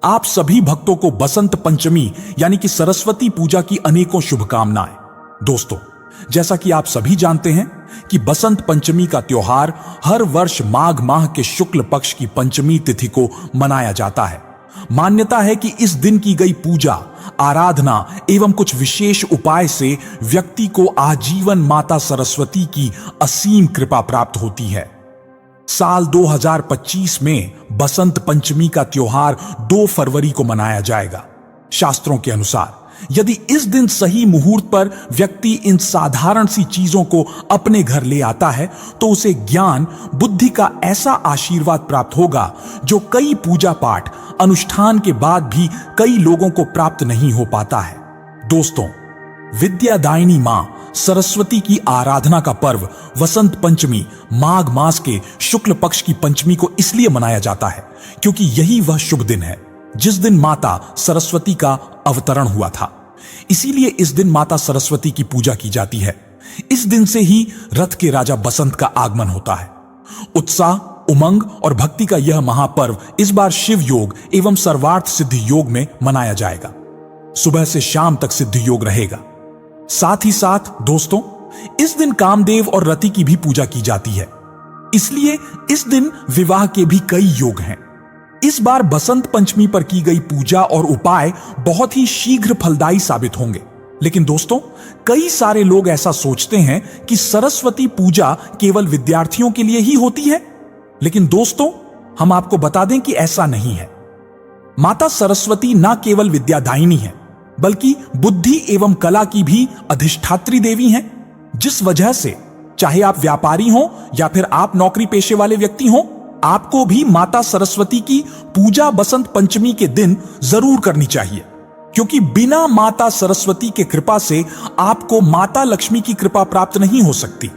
आप सभी भक्तों को बसंत पंचमी यानी कि सरस्वती पूजा की अनेकों शुभकामनाएं। दोस्तों, जैसा कि आप सभी जानते हैं कि बसंत पंचमी का त्योहार हर वर्ष माघ माह के शुक्ल पक्ष की पंचमी तिथि को मनाया जाता है। मान्यता है कि इस दिन की गई पूजा, आराधना एवं कुछ विशेष उपाय से व्यक्ति को आजीवन माता सरस्वती की असीम कृपा प्राप्त होती है। साल 2025 में बसंत पंचमी का त्योहार 2 फरवरी को मनाया जाएगा। शास्त्रों के अनुसार यदि इस दिन सही मुहूर्त पर व्यक्ति इन साधारण सी चीजों को अपने घर ले आता है तो उसे ज्ञान, बुद्धि का ऐसा आशीर्वाद प्राप्त होगा जो कई पूजा पाठ, अनुष्ठान के बाद भी कई लोगों को प्राप्त नहीं हो पाता है। दोस्तों, विद्यादायिनी मां सरस्वती की आराधना का पर्व वसंत पंचमी माघ मास के शुक्ल पक्ष की पंचमी को इसलिए मनाया जाता है क्योंकि यही वह शुभ दिन है जिस दिन माता सरस्वती का अवतरण हुआ था। इसीलिए इस दिन माता सरस्वती की पूजा की जाती है। इस दिन से ही रथ के राजा बसंत का आगमन होता है। उत्साह, उमंग और भक्ति का यह महापर्व इस बार शिव योग एवं सर्वार्थ सिद्धि योग में मनाया जाएगा। सुबह से शाम तक सिद्धि योग रहेगा। साथ ही साथ दोस्तों, इस दिन कामदेव और रति की भी पूजा की जाती है। इसलिए इस दिन विवाह के भी कई योग हैं। इस बार बसंत पंचमी पर की गई पूजा और उपाय बहुत ही शीघ्र फलदायी साबित होंगे। लेकिन दोस्तों, कई सारे लोग ऐसा सोचते हैं कि सरस्वती पूजा केवल विद्यार्थियों के लिए ही होती है। लेकिन दोस्तों, हम आपको बता दें कि ऐसा नहीं है। माता सरस्वती न केवल विद्यादायिनी है बल्कि बुद्धि एवं कला की भी अधिष्ठात्री देवी हैं। जिस वजह से चाहे आप व्यापारी हो या फिर आप नौकरी पेशे वाले व्यक्ति हो, आपको भी माता सरस्वती की पूजा बसंत पंचमी के दिन जरूर करनी चाहिए, क्योंकि बिना माता सरस्वती के कृपा से आपको माता लक्ष्मी की कृपा प्राप्त नहीं हो सकती।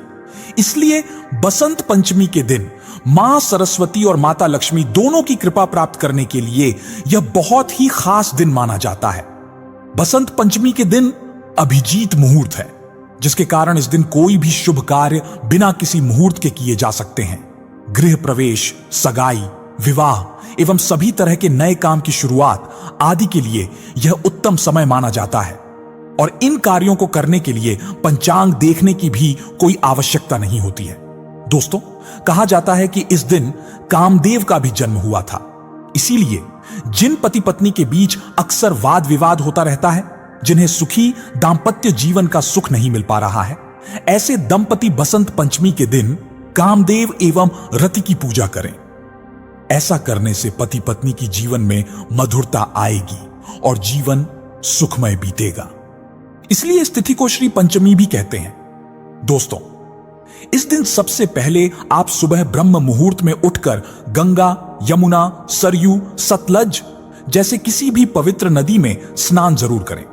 इसलिए बसंत पंचमी के दिन मां सरस्वती और माता लक्ष्मी दोनों की कृपा प्राप्त करने के लिए यह बहुत ही खास दिन माना जाता है। बसंत पंचमी के दिन अभिजीत मुहूर्त है, जिसके कारण इस दिन कोई भी शुभ कार्य बिना किसी मुहूर्त के किए जा सकते हैं। गृह प्रवेश, सगाई, विवाह एवं सभी तरह के नए काम की शुरुआत आदि के लिए यह उत्तम समय माना जाता है और इन कार्यों को करने के लिए पंचांग देखने की भी कोई आवश्यकता नहीं होती है। दोस्तों, कहा जाता है कि इस दिन कामदेव का भी जन्म हुआ था। इसीलिए जिन पति पत्नी के बीच अक्सर वाद विवाद होता रहता है, जिन्हें सुखी दांपत्य जीवन का सुख नहीं मिल पा रहा है, ऐसे दंपति बसंत पंचमी के दिन कामदेव एवं रति की पूजा करें। ऐसा करने से पति पत्नी की जीवन में मधुरता आएगी और जीवन सुखमय बीतेगा। इसलिए इस तिथि को श्री पंचमी भी कहते हैं। दोस्तों, इस दिन सबसे पहले आप सुबह ब्रह्म मुहूर्त में उठकर गंगा, यमुना, सरयू, सतलज जैसे किसी भी पवित्र नदी में स्नान जरूर करें।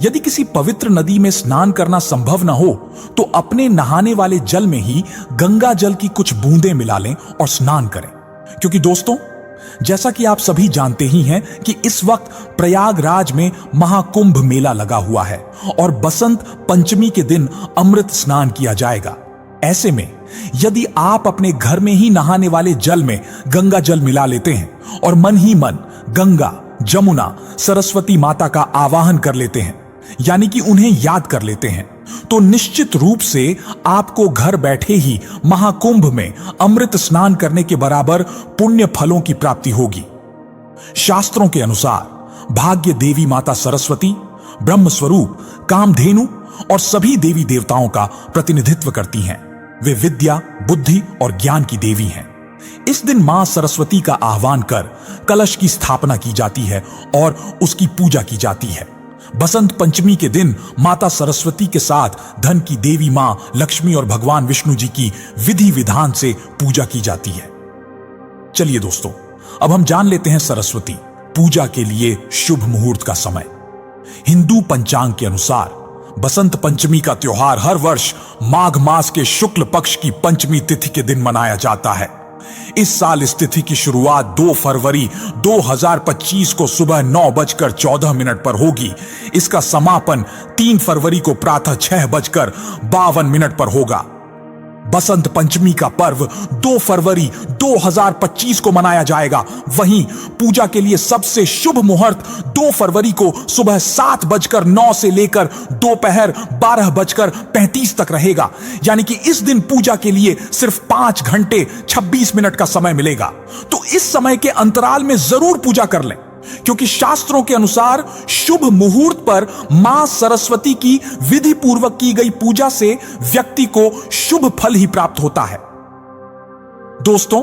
यदि किसी पवित्र नदी में स्नान करना संभव न हो तो अपने नहाने वाले जल में ही गंगा जल की कुछ बूंदें मिला लें और स्नान करें। क्योंकि दोस्तों, जैसा कि आप सभी जानते ही हैं कि इस वक्त प्रयागराज में महाकुंभ मेला लगा हुआ है और बसंत पंचमी के दिन अमृत स्नान किया जाएगा। ऐसे में यदि आप अपने घर में ही नहाने वाले जल में गंगा जल मिला लेते हैं और मन ही मन गंगा, जमुना, सरस्वती माता का आवाहन कर लेते हैं, यानी कि उन्हें याद कर लेते हैं, तो निश्चित रूप से आपको घर बैठे ही महाकुंभ में अमृत स्नान करने के बराबर पुण्य फलों की प्राप्ति होगी। शास्त्रों के अनुसार भाग्य देवी माता सरस्वती ब्रह्म स्वरूप, कामधेनु और सभी देवी देवताओं का प्रतिनिधित्व करती हैं। वे विद्या, बुद्धि और ज्ञान की देवी हैं। इस दिन मां सरस्वती का आह्वान कर कलश की स्थापना की जाती है और उसकी पूजा की जाती है। बसंत पंचमी के दिन माता सरस्वती के साथ धन की देवी मां लक्ष्मी और भगवान विष्णु जी की विधि विधान से पूजा की जाती है। चलिए दोस्तों, अब हम जान लेते हैं सरस्वती पूजा के लिए शुभ मुहूर्त का समय। हिंदू पंचांग के अनुसार बसंत पंचमी का त्योहार हर वर्ष माघ मास के शुक्ल पक्ष की पंचमी तिथि के दिन मनाया जाता है। इस साल इस तिथि की शुरुआत 2 फरवरी 2025 को सुबह 9:14 पर होगी। इसका समापन 3 फरवरी को प्रातः 6:52 पर होगा। बसंत पंचमी का पर्व 2 फरवरी 2025 को मनाया जाएगा। वहीं पूजा के लिए सबसे शुभ मुहूर्त 2 फरवरी को सुबह 7:09 से लेकर दोपहर 12:35 तक रहेगा। यानी कि इस दिन पूजा के लिए सिर्फ 5 घंटे 26 मिनट का समय मिलेगा। तो इस समय के अंतराल में जरूर पूजा कर लें, क्योंकि शास्त्रों के अनुसार शुभ मुहूर्त पर मां सरस्वती की विधि पूर्वक की गई पूजा से व्यक्ति को शुभ फल ही प्राप्त होता है। दोस्तों,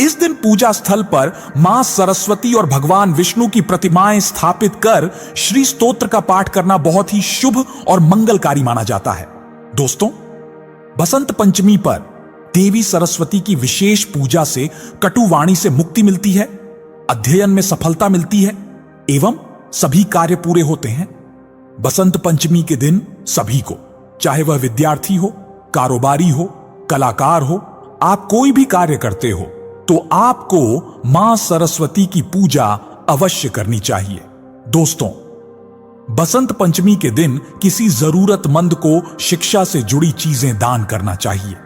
इस दिन पूजा स्थल पर मां सरस्वती और भगवान विष्णु की प्रतिमाएं स्थापित कर श्री स्तोत्र का पाठ करना बहुत ही शुभ और मंगलकारी माना जाता है। दोस्तों, बसंत पंचमी पर देवी सरस्वती की विशेष पूजा से कटुवाणी से मुक्ति मिलती है, अध्ययन में सफलता मिलती है एवं सभी कार्य पूरे होते हैं। बसंत पंचमी के दिन सभी को, चाहे वह विद्यार्थी हो, कारोबारी हो, कलाकार हो, आप कोई भी कार्य करते हो तो आपको मां सरस्वती की पूजा अवश्य करनी चाहिए। दोस्तों, बसंत पंचमी के दिन किसी जरूरतमंद को शिक्षा से जुड़ी चीजें दान करना चाहिए।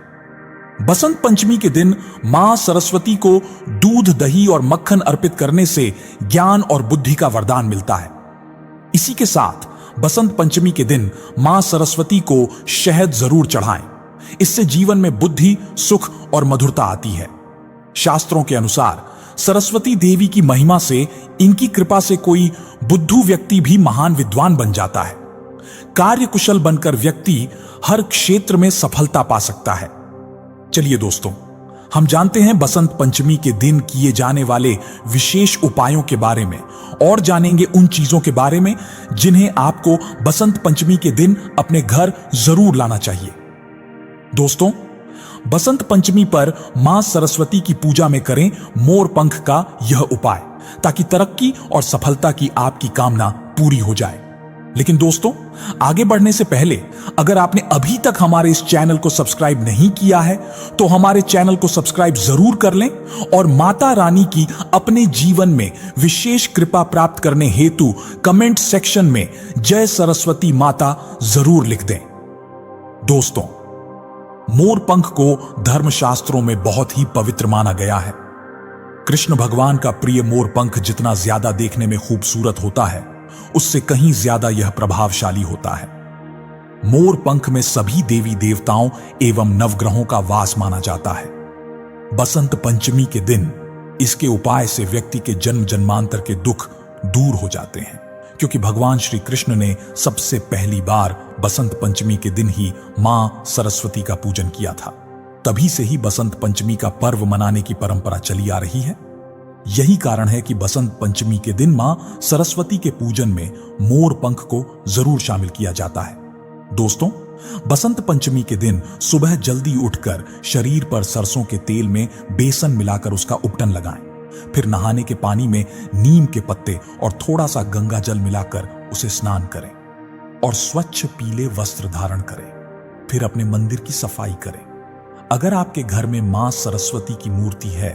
बसंत पंचमी के दिन मां सरस्वती को दूध, दही और मक्खन अर्पित करने से ज्ञान और बुद्धि का वरदान मिलता है। इसी के साथ बसंत पंचमी के दिन मां सरस्वती को शहद जरूर चढ़ाएं। इससे जीवन में बुद्धि, सुख और मधुरता आती है। शास्त्रों के अनुसार सरस्वती देवी की महिमा से, इनकी कृपा से कोई बुद्धू व्यक्ति भी महान विद्वान बन जाता है। कार्य कुशल बनकर व्यक्ति हर क्षेत्र में सफलता पा सकता है। चलिए दोस्तों, हम जानते हैं बसंत पंचमी के दिन किए जाने वाले विशेष उपायों के बारे में और जानेंगे उन चीजों के बारे में जिन्हें आपको बसंत पंचमी के दिन अपने घर जरूर लाना चाहिए। दोस्तों, बसंत पंचमी पर मां सरस्वती की पूजा में करें मोर पंख का यह उपाय, ताकि तरक्की और सफलता की आपकी कामना पूरी हो जाए। लेकिन दोस्तों, आगे बढ़ने से पहले अगर आपने अभी तक हमारे इस चैनल को सब्सक्राइब नहीं किया है तो हमारे चैनल को सब्सक्राइब जरूर कर लें और माता रानी की अपने जीवन में विशेष कृपा प्राप्त करने हेतु कमेंट सेक्शन में जय सरस्वती माता जरूर लिख दें। दोस्तों, मोर पंख को धर्मशास्त्रों में बहुत ही पवित्र माना गया है। कृष्ण भगवान का प्रिय मोर पंख जितना ज्यादा देखने में खूबसूरत होता है, उससे कहीं ज्यादा यह प्रभावशाली होता है। मोर पंख में सभी देवी देवताओं एवं नवग्रहों का वास माना जाता है। बसंत पंचमी के दिन इसके उपाय से व्यक्ति के जन्म जन्मांतर के दुख दूर हो जाते हैं, क्योंकि भगवान श्री कृष्ण ने सबसे पहली बार बसंत पंचमी के दिन ही मां सरस्वती का पूजन किया था। तभी से ही बसंत पंचमी का पर्व मनाने की परंपरा चली आ रही है। यही कारण है कि बसंत पंचमी के दिन मां सरस्वती के पूजन में मोर पंख को जरूर शामिल किया जाता है। दोस्तों, बसंत पंचमी के दिन सुबह जल्दी उठकर शरीर पर सरसों के तेल में बेसन मिलाकर उसका उपटन लगाएं। फिर नहाने के पानी में नीम के पत्ते और थोड़ा सा गंगा जल मिलाकर उसे स्नान करें और स्वच्छ पीले वस्त्र धारण करें। फिर अपने मंदिर की सफाई करें। अगर आपके घर में मां सरस्वती की मूर्ति है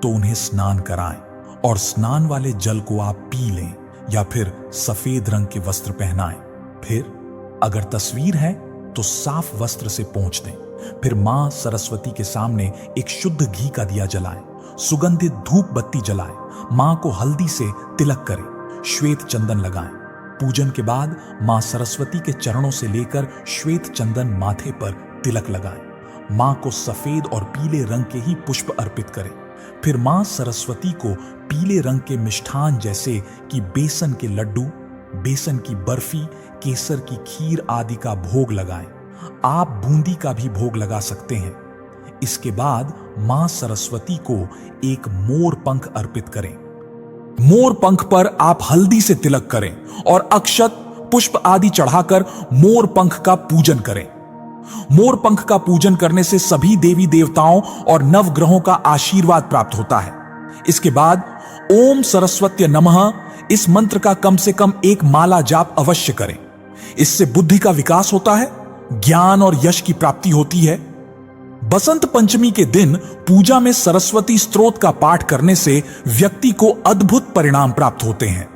तो उन्हें स्नान कराएं और स्नान वाले जल को आप पी लें या फिर सफेद रंग के वस्त्र पहनाएं। फिर अगर तस्वीर है तो साफ वस्त्र से पोंछ दें। फिर मां सरस्वती के सामने एक शुद्ध घी का दिया जलाएं, सुगंधित धूप बत्ती जलाएं, मां को हल्दी से तिलक करें, श्वेत चंदन लगाएं। पूजन के बाद मां सरस्वती के चरणों से लेकर श्वेत चंदन माथे पर तिलक लगाएं। मां को सफेद और पीले रंग के ही पुष्प अर्पित करें। फिर मां सरस्वती को पीले रंग के मिष्ठान जैसे कि बेसन के लड्डू, बेसन की बर्फी, केसर की खीर आदि का भोग लगाएं। आप बूंदी का भी भोग लगा सकते हैं। इसके बाद मां सरस्वती को एक मोर पंख अर्पित करें। मोर पंख पर आप हल्दी से तिलक करें और अक्षत, पुष्प आदि चढ़ाकर मोर पंख का पूजन करें। मोर पंख का पूजन करने से सभी देवी देवताओं और नवग्रहों का आशीर्वाद प्राप्त होता है। इसके बाद ओम सरस्वत्य नमः इस मंत्र का कम से कम एक माला जाप अवश्य करें। इससे बुद्धि का विकास होता है, ज्ञान और यश की प्राप्ति होती है। बसंत पंचमी के दिन पूजा में सरस्वती स्तोत्र का पाठ करने से व्यक्ति को अद्भुत परिणाम प्राप्त होते हैं।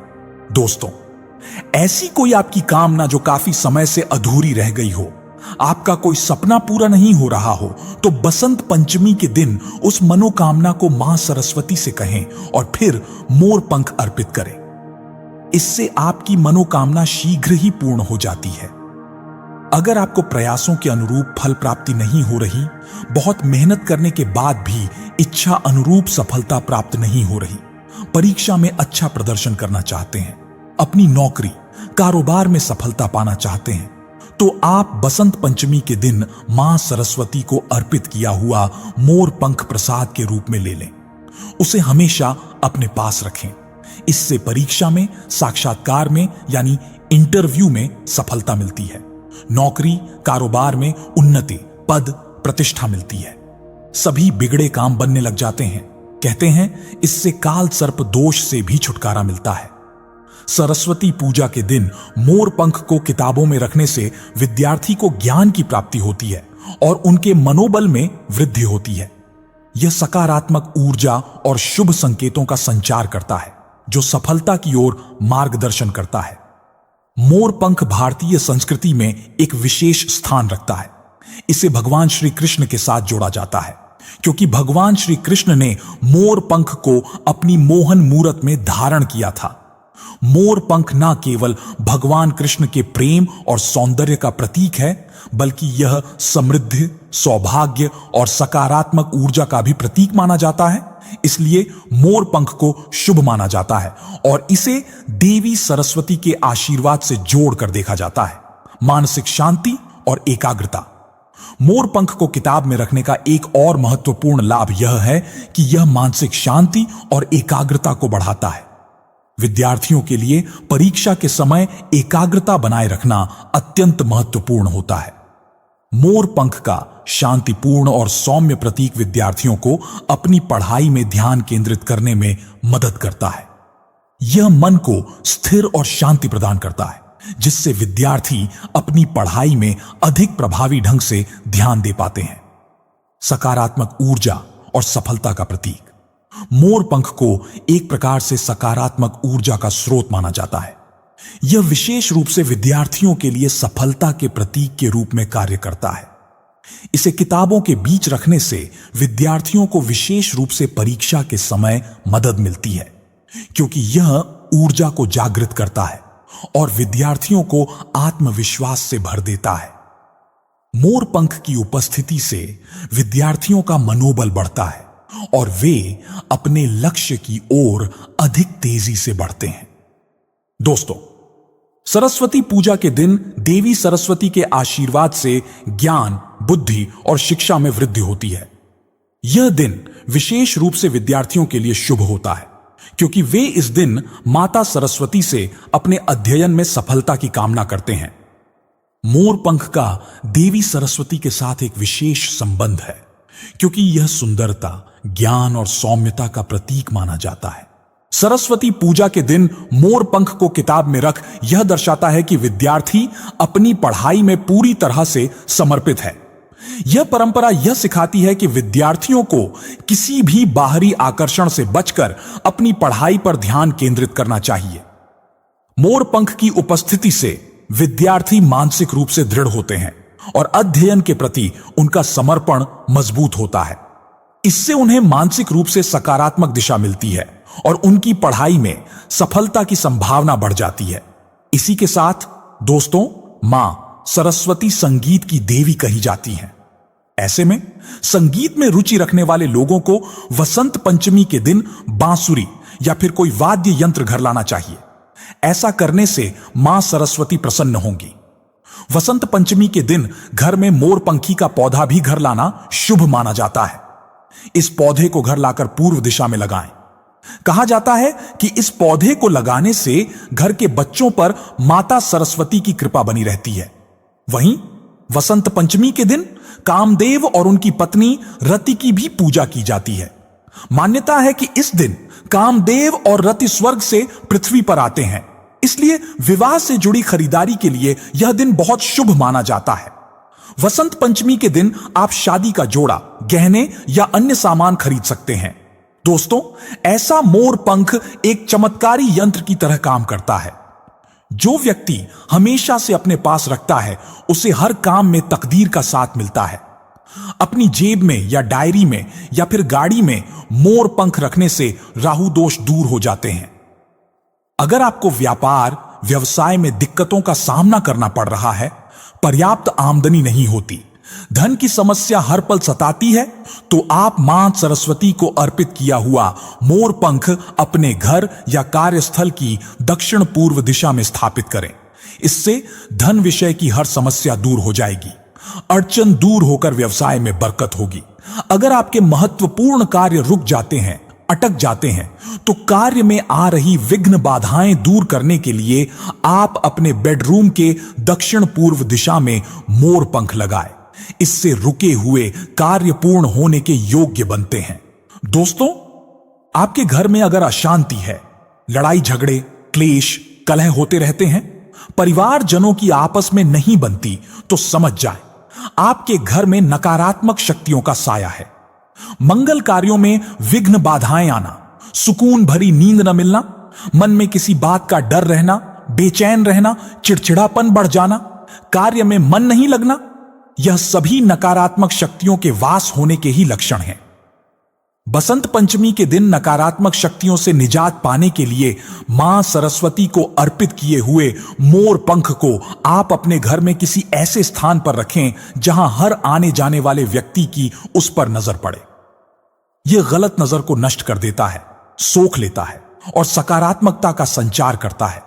दोस्तों, ऐसी कोई आपकी कामना जो काफी समय से अधूरी रह गई हो, आपका कोई सपना पूरा नहीं हो रहा हो तो बसंत पंचमी के दिन उस मनोकामना को मां सरस्वती से कहें और फिर मोर पंख अर्पित करें। इससे आपकी मनोकामना शीघ्र ही पूर्ण हो जाती है। अगर आपको प्रयासों के अनुरूप फल प्राप्ति नहीं हो रही, बहुत मेहनत करने के बाद भी इच्छा अनुरूप सफलता प्राप्त नहीं हो रही, परीक्षा में अच्छा प्रदर्शन करना चाहते हैं, अपनी नौकरी कारोबार में सफलता पाना चाहते हैं, तो आप बसंत पंचमी के दिन मां सरस्वती को अर्पित किया हुआ मोर पंख प्रसाद के रूप में ले लें। उसे हमेशा अपने पास रखें। इससे परीक्षा में, साक्षात्कार में यानी इंटरव्यू में सफलता मिलती है, नौकरी कारोबार में उन्नति, पद प्रतिष्ठा मिलती है, सभी बिगड़े काम बनने लग जाते हैं। कहते हैं इससे काल सर्प दोष से भी छुटकारा मिलता है। सरस्वती पूजा के दिन मोर पंख को किताबों में रखने से विद्यार्थी को ज्ञान की प्राप्ति होती है और उनके मनोबल में वृद्धि होती है। यह सकारात्मक ऊर्जा और शुभ संकेतों का संचार करता है जो सफलता की ओर मार्गदर्शन करता है। मोर पंख भारतीय संस्कृति में एक विशेष स्थान रखता है। इसे भगवान श्री कृष्ण के साथ जोड़ा जाता है क्योंकि भगवान श्री कृष्ण ने मोर पंख को अपनी मोहन मूरत में धारण किया था। मोर पंख न केवल भगवान कृष्ण के प्रेम और सौंदर्य का प्रतीक है, बल्कि यह समृद्धि, सौभाग्य और सकारात्मक ऊर्जा का भी प्रतीक माना जाता है। इसलिए मोर पंख को शुभ माना जाता है और इसे देवी सरस्वती के आशीर्वाद से जोड़कर देखा जाता है। मानसिक शांति और एकाग्रता। मोर पंख को किताब में रखने का एक और महत्वपूर्ण लाभ यह है कि यह मानसिक शांति और एकाग्रता को बढ़ाता है। विद्यार्थियों के लिए परीक्षा के समय एकाग्रता बनाए रखना अत्यंत महत्वपूर्ण होता है। मोर पंख का शांतिपूर्ण और सौम्य प्रतीक विद्यार्थियों को अपनी पढ़ाई में ध्यान केंद्रित करने में मदद करता है। यह मन को स्थिर और शांति प्रदान करता है, जिससे विद्यार्थी अपनी पढ़ाई में अधिक प्रभावी ढंग से ध्यान दे पाते हैं। सकारात्मक ऊर्जा और सफलता का प्रतीक। मोर पंख को एक प्रकार से सकारात्मक ऊर्जा का स्रोत माना जाता है। यह विशेष रूप से विद्यार्थियों के लिए सफलता के प्रतीक के रूप में कार्य करता है। इसे किताबों के बीच रखने से विद्यार्थियों को विशेष रूप से परीक्षा के समय मदद मिलती है, क्योंकि यह ऊर्जा को जागृत करता है और विद्यार्थियों को आत्मविश्वास से भर देता है। मोर पंख की उपस्थिति से विद्यार्थियों का मनोबल बढ़ता है और वे अपने लक्ष्य की ओर अधिक तेजी से बढ़ते हैं। दोस्तों, सरस्वती पूजा के दिन देवी सरस्वती के आशीर्वाद से ज्ञान, बुद्धि और शिक्षा में वृद्धि होती है। यह दिन विशेष रूप से विद्यार्थियों के लिए शुभ होता है, क्योंकि वे इस दिन माता सरस्वती से अपने अध्ययन में सफलता की कामना करते हैं। मोर पंख का देवी सरस्वती के साथ एक विशेष संबंध है, क्योंकि यह सुंदरता, ज्ञान और सौम्यता का प्रतीक माना जाता है। सरस्वती पूजा के दिन मोर पंख को किताब में रख यह दर्शाता है कि विद्यार्थी अपनी पढ़ाई में पूरी तरह से समर्पित है। यह परंपरा यह सिखाती है कि विद्यार्थियों को किसी भी बाहरी आकर्षण से बचकर अपनी पढ़ाई पर ध्यान केंद्रित करना चाहिए। मोर पंख की उपस्थिति से विद्यार्थी मानसिक रूप से दृढ़ होते हैं और अध्ययन के प्रति उनका समर्पण मजबूत होता है। इससे उन्हें मानसिक रूप से सकारात्मक दिशा मिलती है और उनकी पढ़ाई में सफलता की संभावना बढ़ जाती है। इसी के साथ दोस्तों, मां सरस्वती संगीत की देवी कही जाती हैं। ऐसे में संगीत में रुचि रखने वाले लोगों को वसंत पंचमी के दिन बांसुरी या फिर कोई वाद्य यंत्र घर लाना चाहिए। ऐसा करने से मां सरस्वती प्रसन्न होंगी। वसंत पंचमी के दिन घर में मोरपंखी का पौधा भी घर लाना शुभ माना जाता है। इस पौधे को घर लाकर पूर्व दिशा में लगाएं। कहा जाता है कि इस पौधे को लगाने से घर के बच्चों पर माता सरस्वती की कृपा बनी रहती है। वहीं वसंत पंचमी के दिन कामदेव और उनकी पत्नी रति की भी पूजा की जाती है। मान्यता है कि इस दिन कामदेव और रति स्वर्ग से पृथ्वी पर आते हैं, इसलिए विवाह से जुड़ी खरीदारी के लिए यह दिन बहुत शुभ माना जाता है। वसंत पंचमी के दिन आप शादी का जोड़ा, गहने या अन्य सामान खरीद सकते हैं। दोस्तों, ऐसा मोर पंख एक चमत्कारी यंत्र की तरह काम करता है। जो व्यक्ति हमेशा से अपने पास रखता है उसे हर काम में तकदीर का साथ मिलता है। अपनी जेब में या डायरी में या फिर गाड़ी में मोर पंख रखने से राहु दोष दूर हो जाते हैं। अगर आपको व्यापार व्यवसाय में दिक्कतों का सामना करना पड़ रहा है, पर्याप्त आमदनी नहीं होती, धन की समस्या हर पल सताती है, तो आप मां सरस्वती को अर्पित किया हुआ मोर पंख अपने घर या कार्यस्थल की दक्षिण पूर्व दिशा में स्थापित करें। इससे धन विषय की हर समस्या दूर हो जाएगी, अड़चन दूर होकर व्यवसाय में बरकत होगी। अगर आपके महत्वपूर्ण कार्य रुक जाते हैं, अटक जाते हैं, तो कार्य में आ रही विघ्न बाधाएं दूर करने के लिए आप अपने बेडरूम के दक्षिण पूर्व दिशा में मोर पंख लगाएं। इससे रुके हुए कार्य पूर्ण होने के योग्य बनते हैं। दोस्तों, आपके घर में अगर अशांति है, लड़ाई झगड़े, क्लेश, कलह होते रहते हैं, परिवारजनों की आपस में नहीं बनती, तो समझ जाए आपके घर में नकारात्मक शक्तियों का साया है। मंगल कार्यों में विघ्न बाधाएं आना, सुकून भरी नींद न मिलना, मन में किसी बात का डर रहना, बेचैन रहना, चिड़चिड़ापन बढ़ जाना, कार्य में मन नहीं लगना, यह सभी नकारात्मक शक्तियों के वास होने के ही लक्षण हैं। बसंत पंचमी के दिन नकारात्मक शक्तियों से निजात पाने के लिए मां सरस्वती को अर्पित किए हुए मोर पंख को आप अपने घर में किसी ऐसे स्थान पर रखें जहां हर आने जाने वाले व्यक्ति की उस पर नजर पड़े। यह गलत नजर को नष्ट कर देता है, सोख लेता है और सकारात्मकता का संचार करता है।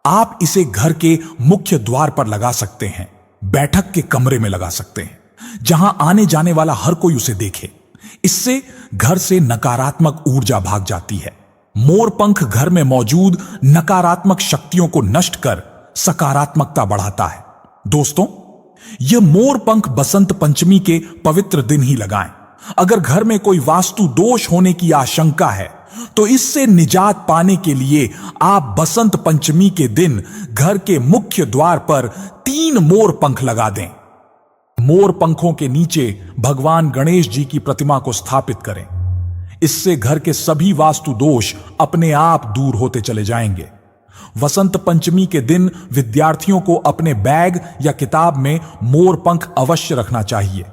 आप इसे घर के मुख्य द्वार पर लगा सकते हैं, बैठक के कमरे में लगा सकते हैं, जहां आने जाने वाला हर कोई उसे देखे। इससे घर से नकारात्मक ऊर्जा भाग जाती है। मोर पंख घर में मौजूद नकारात्मक शक्तियों को नष्ट कर सकारात्मकता बढ़ाता है। दोस्तों, यह मोर पंख बसंत पंचमी के पवित्र दिन ही लगाएं। अगर घर में कोई वास्तु दोष होने की आशंका है, तो इससे निजात पाने के लिए आप बसंत पंचमी के दिन घर के मुख्य द्वार पर 3 मोर पंख लगा दें। मोर पंखों के नीचे भगवान गणेश जी की प्रतिमा को स्थापित करें। इससे घर के सभी वास्तु दोष अपने आप दूर होते चले जाएंगे। वसंत पंचमी के दिन विद्यार्थियों को अपने बैग या किताब में मोर पंख अवश्य रखना चाहिए।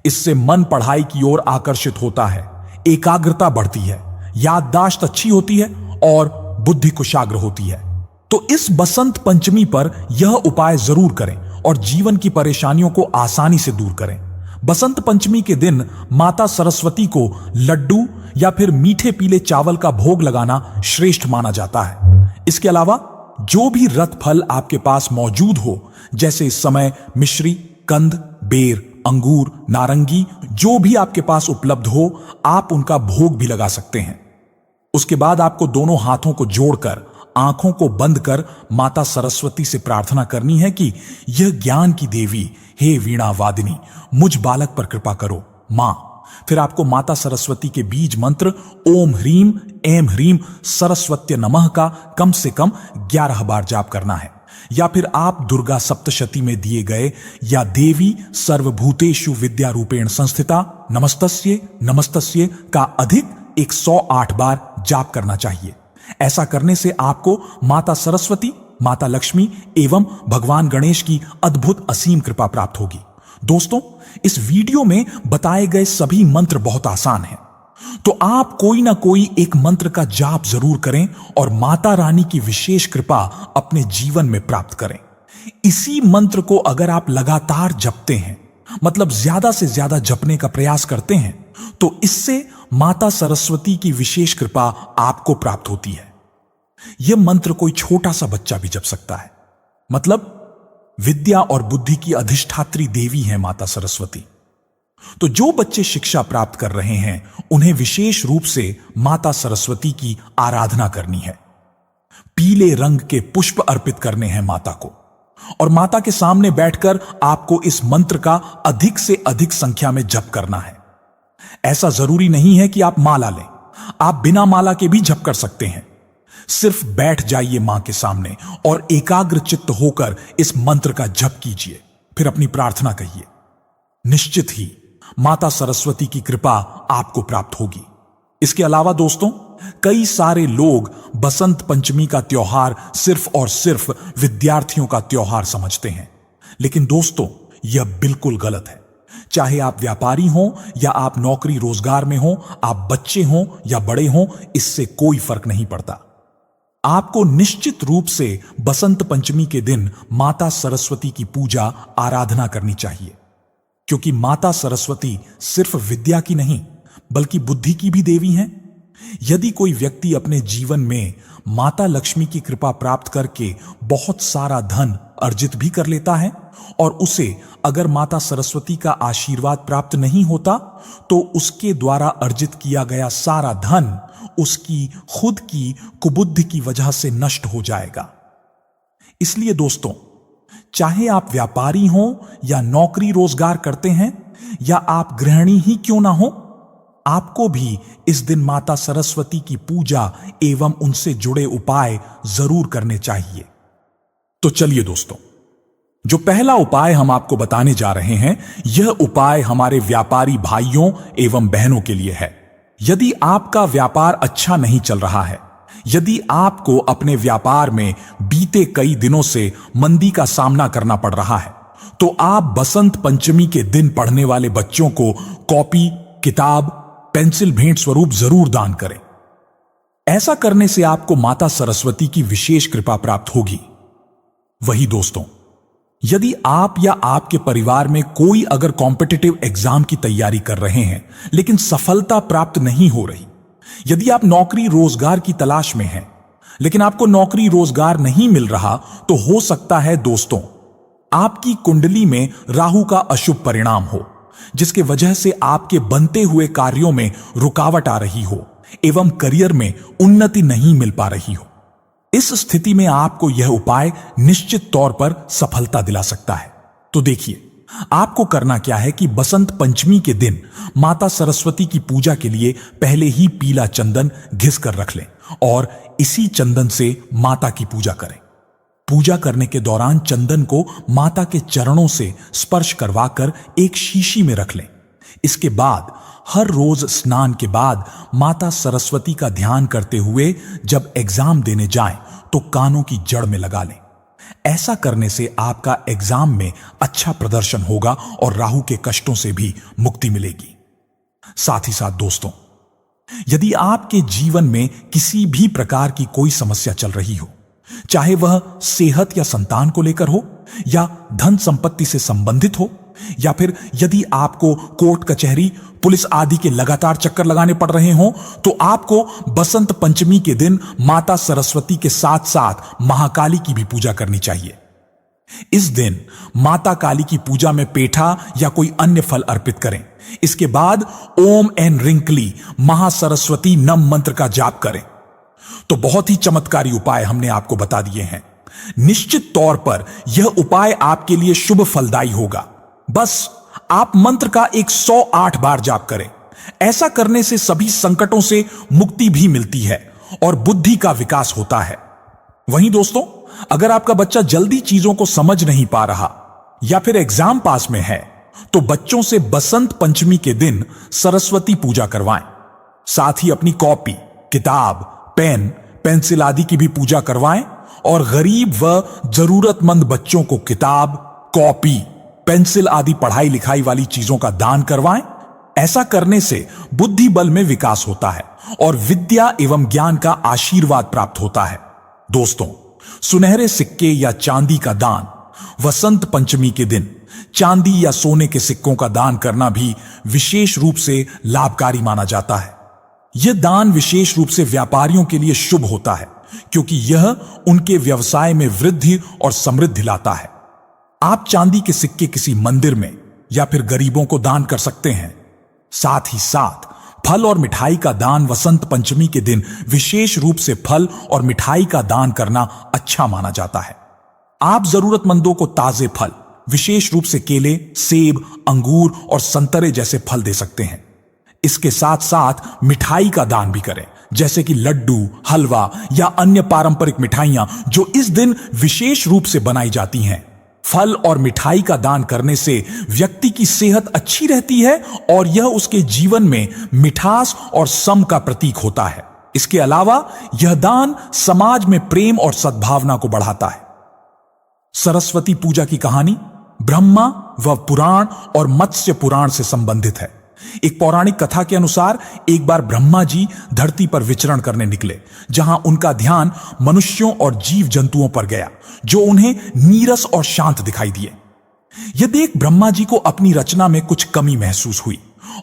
इससे मन पढ़ाई की ओर आकर्षित होता है, एकाग्रता बढ़ती है, याददाश्त अच्छी होती है और बुद्धि कुशाग्र होती है। तो इस बसंत पंचमी पर यह उपाय जरूर करें और जीवन की परेशानियों को आसानी से दूर करें। बसंत पंचमी के दिन माता सरस्वती को लड्डू या फिर मीठे पीले चावल का भोग लगाना श्रेष्ठ माना जाता है। इसके अलावा जो भी रत फल आपके पास मौजूद हो, जैसे इस समय मिश्री, कंद, बेर, अंगूर, नारंगी, जो भी आपके पास उपलब्ध हो, आप उनका भोग भी लगा सकते हैं। उसके बाद आपको दोनों हाथों को जोड़कर, आंखों को बंद कर माता सरस्वती से प्रार्थना करनी है कि यह ज्ञान की देवी, हे वीणा वादिनी, मुझ बालक पर कृपा करो मां। फिर आपको माता सरस्वती के बीज मंत्र ओम ह्रीम ऐं ह्रीम सरस्वत्य नमः का कम से कम 11 बार जाप करना है। या फिर आप दुर्गा सप्तशती में दिए गए या देवी सर्वभूतेषु विद्या रूपेण संस्थिता नमस्तस्ये नमस्तस्ये का अधिक 108 बार जाप करना चाहिए। ऐसा करने से आपको माता सरस्वती, माता लक्ष्मी एवं भगवान गणेश की अद्भुत असीम कृपा प्राप्त होगी। दोस्तों, इस वीडियो में बताए गए सभी मंत्र बहुत आसान हैं, तो आप कोई ना कोई एक मंत्र का जाप जरूर करें और माता रानी की विशेष कृपा अपने जीवन में प्राप्त करें। इसी मंत्र को अगर आप लगातार जपते हैं, मतलब ज्यादा से ज्यादा जपने का प्रयास करते हैं, तो इससे माता सरस्वती की विशेष कृपा आपको प्राप्त होती है। यह मंत्र कोई छोटा सा बच्चा भी जप सकता है। मतलब विद्या और बुद्धि की अधिष्ठात्री देवी है माता सरस्वती। तो जो बच्चे शिक्षा प्राप्त कर रहे हैं, उन्हें विशेष रूप से माता सरस्वती की आराधना करनी है। पीले रंग के पुष्प अर्पित करने हैं माता को, और माता के सामने बैठकर आपको इस मंत्र का अधिक से अधिक संख्या में जप करना है। ऐसा जरूरी नहीं है कि आप माला लें, आप बिना माला के भी जप कर सकते हैं। सिर्फ बैठ जाइए मां के सामने और एकाग्र चित्त होकर इस मंत्र का जप कीजिए, फिर अपनी प्रार्थना कहिए। निश्चित ही माता सरस्वती की कृपा आपको प्राप्त होगी। इसके अलावा दोस्तों, कई सारे लोग बसंत पंचमी का त्योहार सिर्फ और सिर्फ विद्यार्थियों का त्योहार समझते हैं, लेकिन दोस्तों यह बिल्कुल गलत है। चाहे आप व्यापारी हो या आप नौकरी रोजगार में हो, आप बच्चे हो या बड़े हो, इससे कोई फर्क नहीं पड़ता। आपको निश्चित रूप से बसंत पंचमी के दिन माता सरस्वती की पूजा आराधना करनी चाहिए, क्योंकि माता सरस्वती सिर्फ विद्या की नहीं बल्कि बुद्धि की भी देवी हैं। यदि कोई व्यक्ति अपने जीवन में माता लक्ष्मी की कृपा प्राप्त करके बहुत सारा धन अर्जित भी कर लेता है और उसे अगर माता सरस्वती का आशीर्वाद प्राप्त नहीं होता तो उसके द्वारा अर्जित किया गया सारा धन उसकी खुद की कुबुद्धि की वजह से नष्ट हो जाएगा। इसलिए दोस्तों, चाहे आप व्यापारी हो या नौकरी रोजगार करते हैं या आप गृहिणी ही क्यों ना हो, आपको भी इस दिन माता सरस्वती की पूजा एवं उनसे जुड़े उपाय जरूर करने चाहिए। तो चलिए दोस्तों, जो पहला उपाय हम आपको बताने जा रहे हैं, यह उपाय हमारे व्यापारी भाइयों एवं बहनों के लिए है। यदि आपका व्यापार अच्छा नहीं चल रहा है, यदि आपको अपने व्यापार में बीते कई दिनों से मंदी का सामना करना पड़ रहा है, तो आप बसंत पंचमी के दिन पढ़ने वाले बच्चों को कॉपी, किताब, पेंसिल भेंट स्वरूप जरूर दान करें। ऐसा करने से आपको माता सरस्वती की विशेष कृपा प्राप्त होगी। वही दोस्तों, यदि आप या आपके परिवार में कोई अगर कॉम्पिटिटिव एग्जाम की तैयारी कर रहे हैं लेकिन सफलता प्राप्त नहीं हो रही, यदि आप नौकरी रोजगार की तलाश में हैं लेकिन आपको नौकरी रोजगार नहीं मिल रहा, तो हो सकता है दोस्तों आपकी कुंडली में राहु का अशुभ परिणाम हो, जिसके वजह से आपके बनते हुए कार्यों में रुकावट आ रही हो एवं करियर में उन्नति नहीं मिल पा रही हो। इस स्थिति में आपको यह उपाय निश्चित तौर पर सफलता दिला सकता है। तो देखिए, आपको करना क्या है कि बसंत पंचमी के दिन माता सरस्वती की पूजा के लिए पहले ही पीला चंदन घिस कर रख लें और इसी चंदन से माता की पूजा करें। पूजा करने के दौरान चंदन को माता के चरणों से स्पर्श करवाकर एक शीशी में रख लें। इसके बाद हर रोज स्नान के बाद माता सरस्वती का ध्यान करते हुए जब एग्जाम देने जाएं तो कानों की जड़ में लगा लें। ऐसा करने से आपका एग्जाम में अच्छा प्रदर्शन होगा और राहु के कष्टों से भी मुक्ति मिलेगी। साथ ही साथ दोस्तों, यदि आपके जीवन में किसी भी प्रकार की कोई समस्या चल रही हो, चाहे वह सेहत या संतान को लेकर हो या धन संपत्ति से संबंधित हो, या फिर यदि आपको कोर्ट कचहरी पुलिस आदि के लगातार चक्कर लगाने पड़ रहे हों, तो आपको बसंत पंचमी के दिन माता सरस्वती के साथ साथ महाकाली की भी पूजा करनी चाहिए। इस दिन माता काली की पूजा में पेठा या कोई अन्य फल अर्पित करें। इसके बाद ओम एन रिंकली महासरस्वती नम मंत्र का जाप करें। तो बहुत ही चमत्कारी उपाय हमने आपको बता दिए हैं। निश्चित तौर पर यह उपाय आपके लिए शुभ फलदायी होगा। बस आप मंत्र का 108 बार जाप करें। ऐसा करने से सभी संकटों से मुक्ति भी मिलती है और बुद्धि का विकास होता है। वहीं दोस्तों, अगर आपका बच्चा जल्दी चीजों को समझ नहीं पा रहा या फिर एग्जाम पास में है, तो बच्चों से बसंत पंचमी के दिन सरस्वती पूजा करवाएं। साथ ही अपनी कॉपी, किताब, पेन, पेंसिल आदि की भी पूजा करवाएं और गरीब व जरूरतमंद बच्चों को किताब, कॉपी, पेंसिल आदि पढ़ाई लिखाई वाली चीजों का दान करवाएं। ऐसा करने से बुद्धि बल में विकास होता है और विद्या एवं ज्ञान का आशीर्वाद प्राप्त होता है। दोस्तों, सुनहरे सिक्के या चांदी का दान वसंत पंचमी के दिन चांदी या सोने के सिक्कों का दान करना भी विशेष रूप से लाभकारी माना जाता है। यह दान विशेष रूप से व्यापारियों के लिए शुभ होता है, क्योंकि यह उनके व्यवसाय में वृद्धि और समृद्धि लाता है। आप चांदी के सिक्के किसी मंदिर में या फिर गरीबों को दान कर सकते हैं। साथ ही साथ फल और मिठाई का दान वसंत पंचमी के दिन विशेष रूप से फल और मिठाई का दान करना अच्छा माना जाता है। आप जरूरतमंदों को ताजे फल, विशेष रूप से केले, सेब, अंगूर और संतरे जैसे फल दे सकते हैं। इसके साथ साथ मिठाई का दान भी करें, जैसे कि लड्डू, हलवा या अन्य पारंपरिक मिठाइयां जो इस दिन विशेष रूप से बनाई जाती हैं। फल और मिठाई का दान करने से व्यक्ति की सेहत अच्छी रहती है और यह उसके जीवन में मिठास और सम का प्रतीक होता है। इसके अलावा यह दान समाज में प्रेम और सद्भावना को बढ़ाता है। सरस्वती पूजा की कहानी ब्रह्मा व पुराण और मत्स्य पुराण से संबंधित है। एक पौराणिक कथा के अनुसार एक बार ब्रह्मा जी धरती पर विचरण करने निकले, जहां उनका ध्यान मनुष्यों और जीव जंतुओं पर गया जो उन्हें नीरस और शांत दिखाई दिए। यह देख ब्रह्मा जी को अपनी रचना में कुछ कमी महसूस हुई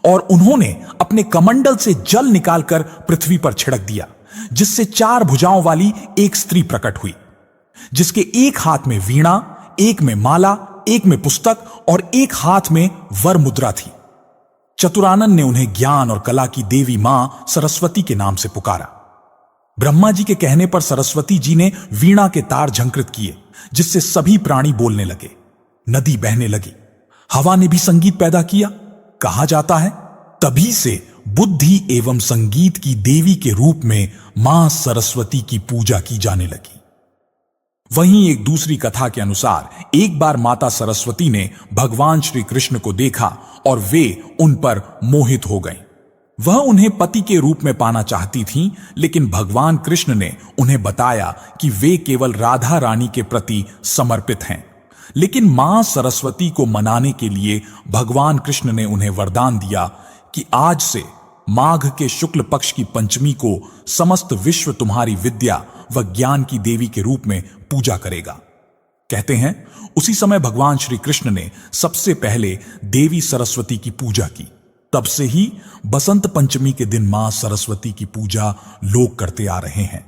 और उन्होंने अपने कमंडल से जल निकालकर पृथ्वी पर छिड़क दिया, जिससे 4 भुजाओं वाली एक स्त्री प्रकट हुई, जिसके एक हाथ में वीणा, एक में माला, एक में पुस्तक और एक हाथ में वर मुद्रा थी। चतुरानन ने उन्हें ज्ञान और कला की देवी मां सरस्वती के नाम से पुकारा। ब्रह्मा जी के कहने पर सरस्वती जी ने वीणा के तार झंकृत किए, जिससे सभी प्राणी बोलने लगे, नदी बहने लगी, हवा ने भी संगीत पैदा किया। कहा जाता है तभी से बुद्धि एवं संगीत की देवी के रूप में मां सरस्वती की पूजा की जाने लगी। वहीं एक दूसरी कथा के अनुसार एक बार माता सरस्वती ने भगवान श्री कृष्ण को देखा और वे उन पर मोहित हो गए। वह उन्हें पति के रूप में पाना चाहती थीं, लेकिन भगवान कृष्ण ने उन्हें बताया कि वे केवल राधा रानी के प्रति समर्पित हैं। लेकिन मां सरस्वती को मनाने के लिए भगवान कृष्ण ने उन्हें वरदान दिया कि आज से माघ के शुक्ल पक्ष की पंचमी को समस्त विश्व तुम्हारी विद्या व ज्ञान की देवी के रूप में पूजा करेगा। कहते हैं उसी समय भगवान श्री कृष्ण ने सबसे पहले देवी सरस्वती की पूजा की। तब से ही बसंत पंचमी के दिन मां सरस्वती की पूजा लोग करते आ रहे हैं।